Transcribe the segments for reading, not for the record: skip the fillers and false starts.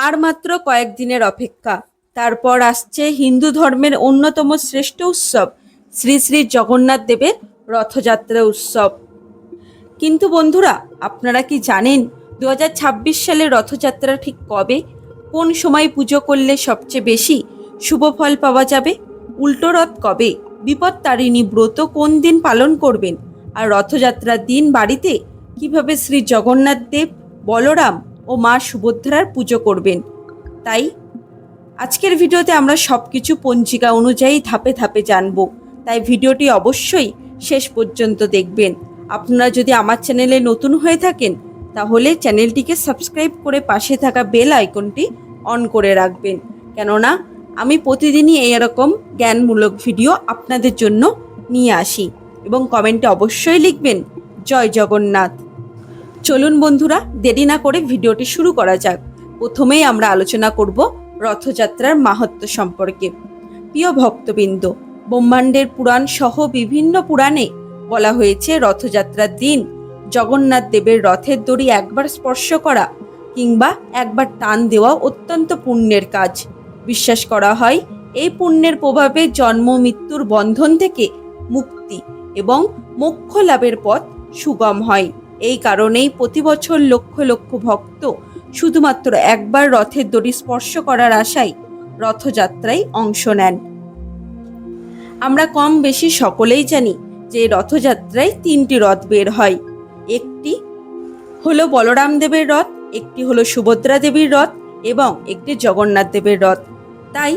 আর মাত্র কয়েকদিনের অপেক্ষা, তারপর আসছে হিন্দু ধর্মের অন্যতম শ্রেষ্ঠ উৎসব শ্রী শ্রী জগন্নাথ দেবের রথযাত্রা উৎসব। কিন্তু বন্ধুরা, আপনারা কি জানেন 2026 সালের রথযাত্রা ঠিক কবে, কোন সময় পুজো করলে সবচেয়ে বেশি শুভ ফল পাওয়া যাবে? উল্টো রথ কবে, বিপত্তারিণী ব্রত কোন দিন পালন করবেন, আর রথযাত্রার দিন বাড়িতে কিভাবে শ্রী জগন্নাথ দেব, বলরাম ও মা সুভদ্রার পুজো করবেন? তাই আজকের ভিডিওতে আমরা সব কিছু পঞ্জিকা অনুযায়ী ধাপে ধাপে জানব। তাই ভিডিওটি অবশ্যই শেষ পর্যন্ত দেখবেন। আপনারা যদি আমার চ্যানেলে নতুন হয়ে থাকেন তাহলে চ্যানেলটিকে সাবস্ক্রাইব করে পাশে থাকা বেল আইকনটি অন করে রাখবেন, কেননা আমি প্রতিদিনই এরকম জ্ঞানমূলক ভিডিও আপনাদের জন্য নিয়ে আসি। এবং কমেন্টে অবশ্যই লিখবেন জয় জগন্নাথ। চলুন বন্ধুরা, দেরি না করে ভিডিওটি শুরু করা যাক। প্রথমেই আমরা আলোচনা করব রথযাত্রার মাহাত্ম্য সম্পর্কে। প্রিয় ভক্তবৃন্দ, ব্রহ্মাণ্ডের পুরাণ সহ বিভিন্ন পুরাণে বলা হয়েছে রথযাত্রার দিন জগন্নাথ দেবের রথের দড়ি একবার স্পর্শ করা কিংবা একবার টান দেওয়া অত্যন্ত পুণ্যের কাজ। বিশ্বাস করা হয় এই পুণ্যের প্রভাবে জন্ম মৃত্যুর বন্ধন থেকে মুক্তি এবং মোক্ষ লাভের পথ সুগম হয়। এই কারণেই প্রতি বছর লক্ষ লক্ষ ভক্ত শুধুমাত্র একবার রথের দড়ি স্পর্শ করার আশায় রথযাত্রায় অংশ নেন। আমরা কম বেশি সকলেই জানি যে রথযাত্রায় 3টি রথ বের হয়। একটি হলো বলরাম দেবের রথ, একটি হলো সুভদ্রা দেবীর রথ এবং একটি জগন্নাথ দেবের রথ। তাই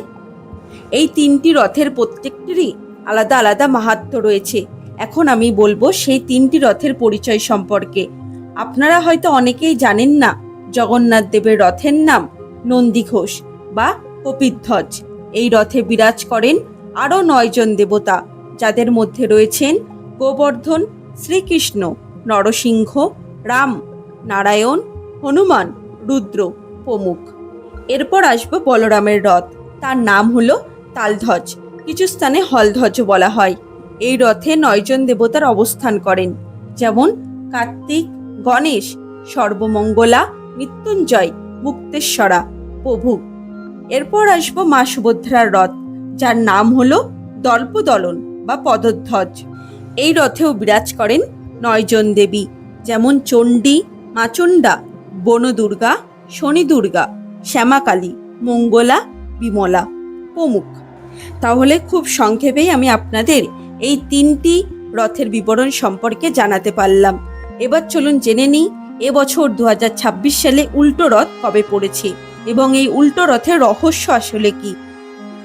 এই 3টি রথের প্রত্যেকটিরই আলাদা আলাদা মাহাত্ম্য রয়েছে। এখন আমি বলবো সেই 3টি রথের পরিচয় সম্পর্কে। আপনারা হয়তো অনেকেই জানেন না জগন্নাথ দেবের রথের নাম নন্দীঘোষ বা কপিধ্বজ। এই রথে বিরাজ করেন আরও 9 জন দেবতা, যাদের মধ্যে রয়েছেন গোবর্ধন, শ্রীকৃষ্ণ, নরসিংহ, রাম, নারায়ণ, হনুমান, রুদ্র প্রমুখ। এরপর আসবো বলরামের রথ, তার নাম হলো তালধ্বজ, কিছু স্থানে হলধ্বজ বলা হয়। এই রথে 9 জন দেবতার অবস্থান করেন, যেমন কার্তিক, গণেশ, সর্বমঙ্গলা, মৃত্যুঞ্জয়, মুক্তেশ্বরা প্রভু। এরপর আসবো মা সুভদ্রার রথ, যার নাম হলো দর্পদলন বা পদধ্বজ। এই রথেও বিরাজ করেন 9 জন দেবী, যেমন চণ্ডী, মাচণ্ডা, বনদুর্গা, শনি দুর্গা, শ্যামাকালী, মঙ্গলা, বিমলা প্রমুখ। তাহলে খুব সংক্ষেপেই আমি আপনাদের এই 3টি রথের বিবরণ সম্পর্কে জানাতে পারলাম। এবার চলুন জেনে নিই এবছর 2026 সালে উল্টো রথ কবে পড়েছে এবং এই উল্টো রথের রহস্য আসলে কি।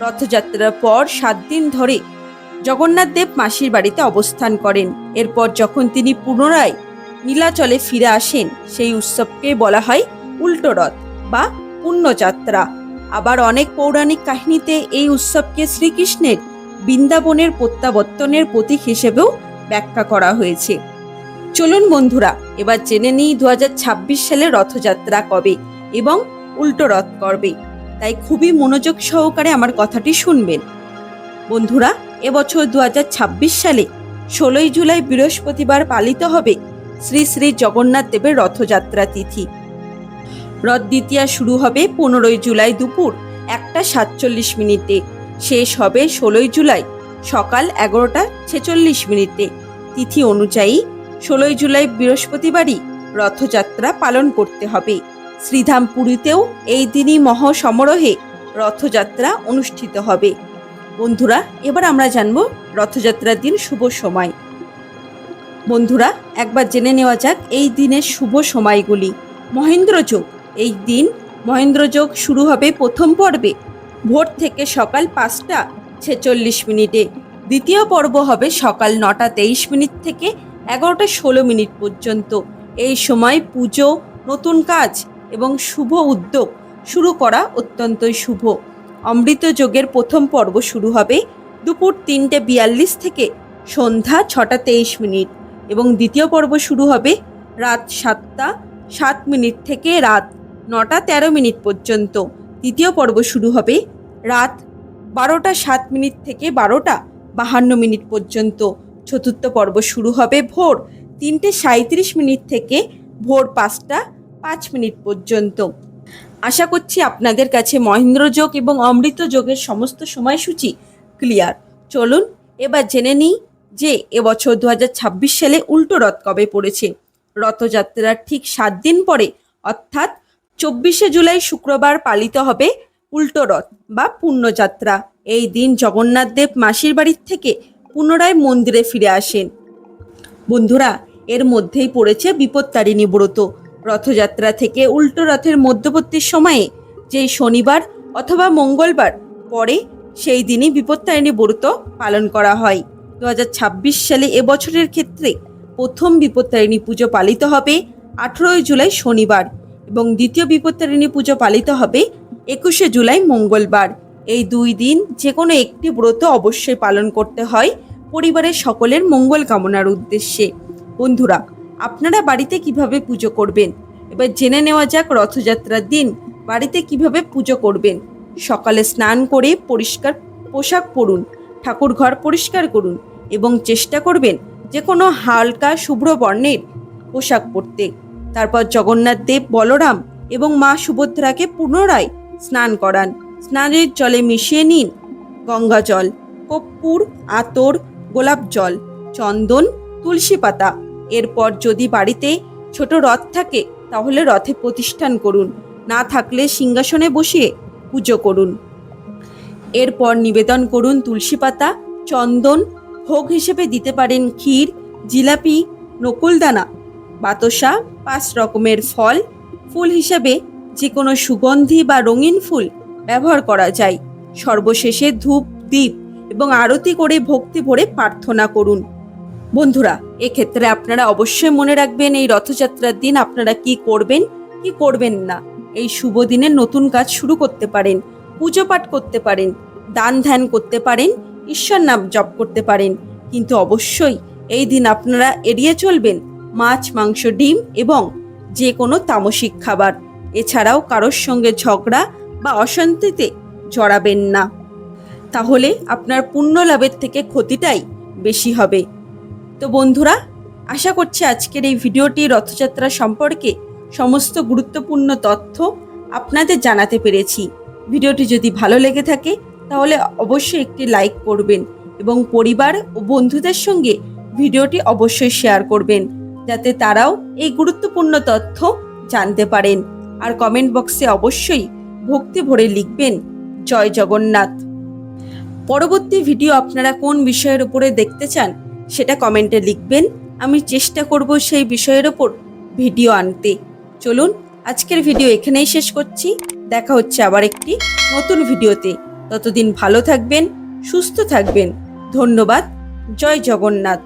রথযাত্রার পর 7 দিন ধরে জগন্নাথ দেব মাসির বাড়িতে অবস্থান করেন। এরপর যখন তিনি পুনরায় নীলাচলে ফিরে আসেন, সেই উৎসবকে বলা হয় উল্টো রথ বা পুণ্যযাত্রা। আবার অনেক পৌরাণিক কাহিনীতে এই উৎসবকে শ্রীকৃষ্ণের বৃন্দাবনের প্রত্যাবর্তনের প্রতীক হিসেবেও ব্যাখ্যা করা হয়েছে। চলুন বন্ধুরা, এবার জেনে নিই 2026 সালে রথযাত্রা কবে এবং উল্টো রথ করবে। তাই খুবই মনোযোগ সহকারে আমার কথাটি শুনবেন। বন্ধুরা, এবছর 2026 সালে 16ই জুলাই বৃহস্পতিবার পালিত হবে শ্রী শ্রী জগন্নাথ দেবের রথযাত্রা তিথি। রথ দ্বিতীয়া শুরু হবে 15ই জুলাই দুপুর 1টা 47 শেষ হবে 16ই জুলাই সকাল 11টা 46 তিথি অনুযায়ী 16ই জুলাই বৃহস্পতিবারই রথযাত্রা পালন করতে হবে। শ্রীধাম পুরীতেও এই দিনই মহাসমারোহে রথযাত্রা অনুষ্ঠিত হবে। বন্ধুরা, এবার আমরা জানব রথযাত্রার দিন শুভ সময়। বন্ধুরা, একবার জেনে নেওয়া যাক এই দিনের শুভ সময়গুলি। মহেন্দ্রযোগ, এই দিন মহেন্দ্রযোগ শুরু হবে প্রথম পর্বে ভোর থেকে সকাল 5টা 46 দ্বিতীয় পর্ব হবে সকাল 9টা 23 থেকে 11টা 16 পর্যন্ত। এই সময় পুজো, নতুন কাজ এবং শুভ উদ্যোগ শুরু করা অত্যন্তই শুভ। অমৃত যোগের প্রথম পর্ব শুরু হবে দুপুর 3টে 42 থেকে সন্ধ্যা 6টা 23 এবং দ্বিতীয় পর্ব শুরু হবে রাত 7টা 7 থেকে রাত 9টা 13 পর্যন্ত। তৃতীয় পর্ব শুরু হবে রাত 12টা 7 থেকে 12টা 52 পর্যন্ত। চতুর্থ পর্ব শুরু হবে ভোর 3টে 37 থেকে ভোর 5টা 5 পর্যন্ত। আশা করছি আপনাদের কাছে মহেন্দ্র যোগ এবং অমৃত যোগের সমস্ত সময়সূচি ক্লিয়ার। চলুন এবার জেনে নিই যে এবছর 2026 সালে উল্টো রথ কবে পড়েছে। রথযাত্রার ঠিক 7 দিন পরে অর্থাৎ 24শে জুলাই শুক্রবার পালিত হবে উল্টো রথ বা পুণ্যযাত্রা। এই দিন জগন্নাথ দেব মাসির বাড়ির থেকে পুনরায় মন্দিরে ফিরে আসেন। বন্ধুরা, এর মধ্যেই পড়েছে বিপত্তারিণী ব্রত। রথযাত্রা থেকে উল্টো রথের মধ্যবর্তী সময়ে যেই শনিবার অথবা মঙ্গলবার পরে সেই দিনই বিপত্তারিণী ব্রত পালন করা হয়। 2026 সালে এবছরের ক্ষেত্রে প্রথম বিপত্তারিণী পুজো পালিত হবে 18 জুলাই শনিবার এবং দ্বিতীয় বিপত্তারিণী পুজো পালিত হবে 21শে জুলাই মঙ্গলবার। এই 2 দিন যে কোনো একটি ব্রত অবশ্যই পালন করতে হয় পরিবারের সকলের মঙ্গল কামনার উদ্দেশ্যে। বন্ধুরা, আপনারা বাড়িতে কিভাবে পুজো করবেন এবার জেনে নেওয়া যাক। রথযাত্রার দিন বাড়িতে কিভাবে পুজো করবেন। সকালে স্নান করে পরিষ্কার পোশাক পরুন, ঠাকুর ঘর পরিষ্কার করুন এবং চেষ্টা করবেন যে কোনো হালকা শুভ্র বর্ণের পোশাক পরতে। তারপর জগন্নাথ দেব, বলরাম এবং মা সুভদ্রাকে পুনরায় স্নান করান। স্নানের জলে মিশিয়ে নিন গঙ্গা জল, কর্পূর, আতর, গোলাপ জল, চন্দন, তুলসী পাতা। এরপর যদি বাড়িতে ছোট রথ থাকে তাহলে রথে প্রতিষ্ঠান করুন, না থাকলে সিংহাসনে বসিয়ে পুজো করুন। এরপর নিবেদন করুন তুলসী পাতা, চন্দন। ভোগ হিসেবে দিতে পারেন ক্ষীর, জিলাপি, নকুলদানা, বাতাসা, 5 রকমের ফল। ফুল হিসেবে যে কোনো সুগন্ধি বা রঙিন ফুল ব্যবহার করা যায়। সর্বশেষে ধূপ, দীপ এবং আরতি করে ভক্তি ভরে প্রার্থনা করুন। বন্ধুরা, এক্ষেত্রে আপনারা অবশ্যই মনে রাখবেন এই রথযাত্রার দিন আপনারা কি করবেন কি করবেন না। এই শুভ দিনে নতুন কাজ শুরু করতে পারেন, পুজো পাঠ করতে পারেন, দান ধ্যান করতে পারেন, ঈশ্বর নাম জপ করতে পারেন, কিন্তু অবশ্যই এই দিন আপনারা এড়িয়ে চলবেন মাছ, মাংস, ডিম এবং যে কোনো তামসিক খাবার। এছাড়াও কারোর সঙ্গে ঝগড়া বা অশান্তিতে জড়াবেন না, তাহলে আপনার পুণ্য লাভের থেকে ক্ষতিটাই বেশি হবে। তো বন্ধুরা, আশা করছি আজকের এই ভিডিওটি রথযাত্রা সম্পর্কে সমস্ত গুরুত্বপূর্ণ তথ্য আপনাদের জানাতে পেরেছি। ভিডিওটি যদি ভালো লেগে থাকে তাহলে অবশ্যই একটি লাইক করবেন এবং পরিবার ও বন্ধুদের সঙ্গে ভিডিওটি অবশ্যই শেয়ার করবেন, যাতে তারাও এই গুরুত্বপূর্ণ তথ্য জানতে পারেন। আর কমেন্ট বক্সে অবশ্যই ভক্তি ভরে লিখবেন জয় জগন্নাথ। পরবর্তী ভিডিও আপনারা কোন বিষয়ের উপরে দেখতে চান সেটা কমেন্টে লিখবেন, আমি চেষ্টা করব সেই বিষয়ের ওপর ভিডিও আনতে। চলুন আজকের ভিডিও এখানেই শেষ করছি। দেখা হচ্ছে আবার একটি নতুন ভিডিওতে। ততদিন ভালো থাকবেন, সুস্থ থাকবেন। ধন্যবাদ। জয় জগন্নাথ।